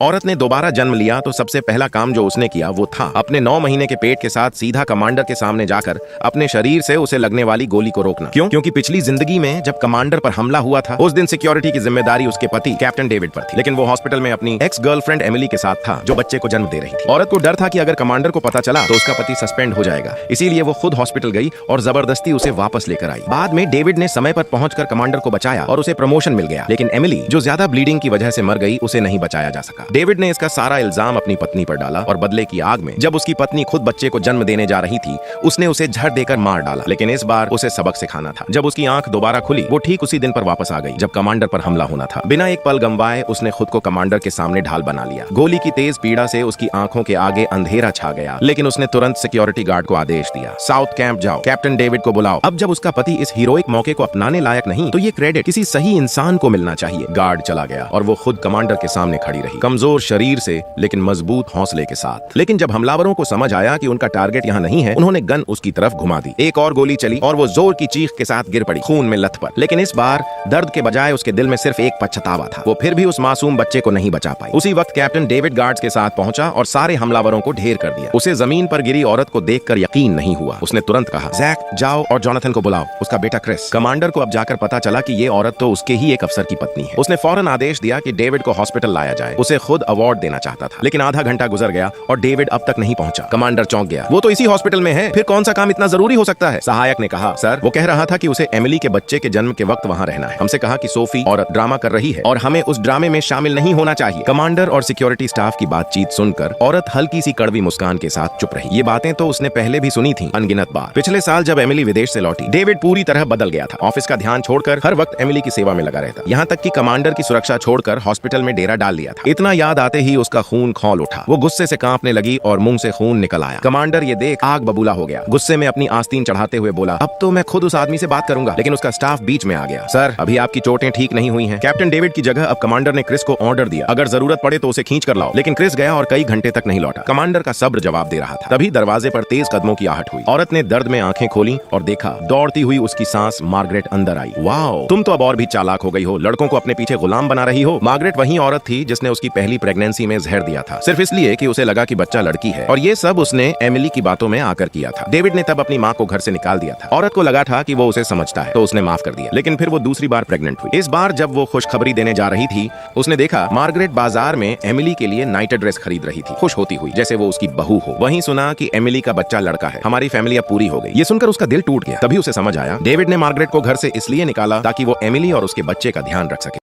औरत ने दोबारा जन्म लिया तो सबसे पहला काम जो उसने किया वो था अपने 9 महीने के पेट के साथ सीधा कमांडर के सामने जाकर अपने शरीर से उसे लगने वाली गोली को रोकना। क्यों? क्योंकि पिछली जिंदगी में जब कमांडर पर हमला हुआ था उस दिन सिक्योरिटी की जिम्मेदारी उसके पति कैप्टन डेविड पर थी, लेकिन वो हॉस्पिटल में अपनी एक्स गर्लफ्रेंड एमिली के साथ था जो बच्चे को जन्म दे रही थी। औरत को डर था कि अगर कमांडर को पता चला तो उसका पति सस्पेंड हो जाएगा, इसीलिए वो खुद हॉस्पिटल गई और जबरदस्ती उसे वापस लेकर आई। बाद में डेविड ने समय पर पहुंचकर कमांडर को बचाया और उसे प्रमोशन मिल गया, लेकिन एमिली जो ज्यादा ब्लीडिंग की वजह से मर गई उसे नहीं बचाया जा सका। डेविड ने इसका सारा इल्जाम अपनी पत्नी पर डाला और बदले की आग में जब उसकी पत्नी खुद बच्चे को जन्म देने जा रही थी उसने उसे झड़ देकर मार डाला। लेकिन इस बार उसे सबक सिखाना था। जब उसकी आंख दोबारा खुली वो ठीक उसी दिन पर वापस आ गई जब कमांडर पर हमला होना था। बिना एक पल गंवाए उसने खुद को कमांडर के सामने ढाल बना लिया। गोली की तेज पीड़ा से उसकी आंखों के आगे अंधेरा छा गया, लेकिन उसने तुरंत सिक्योरिटी गार्ड को आदेश दिया, साउथ कैंप जाओ, कैप्टन डेविड को बुलाओ। अब जब उसका पति इस हीरोइक मौके को अपनाने लायक नहीं तो ये क्रेडिट किसी सही इंसान को मिलना चाहिए। गार्ड चला गया और वो खुद कमांडर के सामने खड़ी रही, कमजोर शरीर से लेकिन मजबूत हौसले के साथ। लेकिन जब हमलावरों को समझ आया कि उनका टारगेट यहाँ नहीं है, उन्होंने गन उसकी तरफ घुमा दी। एक और गोली चली और वो जोर की चीख के साथ गिर पड़ी, खून में लथपथ। लेकिन इस बार दर्द के बजाय उसके दिल में सिर्फ एक पछतावा था। वो फिर भी उस मासूम बच्चे को नहीं बचा पाई। उसी वक्त कैप्टन डेविड गार्ड्स के साथ पहुंचा और सारे हमलावरों को ढेर कर दिया। उसे जमीन पर गिरी औरत को देखकर यकीन नहीं हुआ। उसने तुरंत कहा, जैक जाओ और जोनाथन को बुलाओ, उसका बेटा क्रिस। कमांडर को अब जाकर पता चला कि ये औरत तो उसके ही एक अफसर की पत्नी है। उसने फौरन आदेश दिया कि डेविड को हॉस्पिटल लाया जाए। उसे खुद अवार्ड देना चाहता था, लेकिन आधा घंटा गुजर गया और डेविड अब तक नहीं पहुंचा। कमांडर चौंक गया, वो तो इसी हॉस्पिटल में है, फिर कौन सा काम इतना जरूरी हो सकता है? सहायक ने कहा, सर वो कह रहा था कि उसे एमिली के बच्चे के जन्म के वक्त वहां रहना है। हमसे कहा कि सोफी औरत ड्रामा कर रही है और हमें उस ड्रामे में शामिल नहीं होना चाहिए। कमांडर और सिक्योरिटी स्टाफ की बातचीत सुनकर औरत हल्की सी कड़वी मुस्कान के साथ चुप रही। ये बातें तो उसने पहले भी सुनी थी अनगिनत बार। पिछले साल जब एमिली विदेश से लौटी डेविड पूरी तरह बदल गया था। ऑफिस का ध्यान छोड़कर हर वक्त एमिली की सेवा में लगा रहता, यहाँ तक कि कमांडर की सुरक्षा छोड़कर हॉस्पिटल में डेरा डाल लिया था। इतना याद आते ही उसका खून खौल उठा। वो गुस्से से कांपने लगी और मुंह से खून निकल आया। कमांडर ये देख आग बबूला हो गया। गुस्से में अपनी आस्तीन चढ़ाते हुए बोला, अब तो मैं खुद उस आदमी से बात करूंगा। लेकिन उसका स्टाफ बीच में आ गया, सर अभी आपकी चोटें ठीक नहीं हुई हैं। कैप्टन डेविड की जगह अब कमांडर ने क्रिस को ऑर्डर दिया, अगर जरूरत पड़े तो उसे खींच कर लाओ। लेकिन क्रिस गया और कई घंटे तक नहीं लौटा। कमांडर का सब्र जवाब दे रहा था। तभी दरवाजे पर तेज कदमों की आहट हुई। औरत ने दर्द में आंखें खोली और देखा दौड़ती हुई उसकी सांस मार्गरेट अंदर आई। वाओ, तुम तो अब और भी चालाक हो गई हो, लड़कों को अपने पीछे गुलाम बना रही हो। मार्गरेट वही औरत थी जिसने उसकी पहली प्रेगनेंसी में जहर दिया था, सिर्फ इसलिए कि उसे लगा कि बच्चा लड़की है। और ये सब उसने एमिली की बातों में आकर किया था। डेविड ने तब अपनी माँ को घर से निकाल दिया था। औरत को लगा था कि वो उसे समझता है तो उसने माफ कर दिया, लेकिन फिर वो दूसरी बार प्रेग्नेंट हुई। इस बार जब वो खुशखबरी देने जा रही थी उसने देखा मार्गरेट बाजार में एमिली के लिए नाइट ड्रेस खरीद रही थी, खुश होती हुई जैसे वो उसकी बहू हो। वहीं सुना कि एमिली का बच्चा लड़का है, हमारी फैमिली अब पूरी हो गई। ये सुनकर उसका दिल टूट गया। तभी उसे समझ आया डेविड ने मार्गरेट को घर से इसलिए निकाला ताकि वो एमिली और उसके बच्चे का ध्यान रख सके।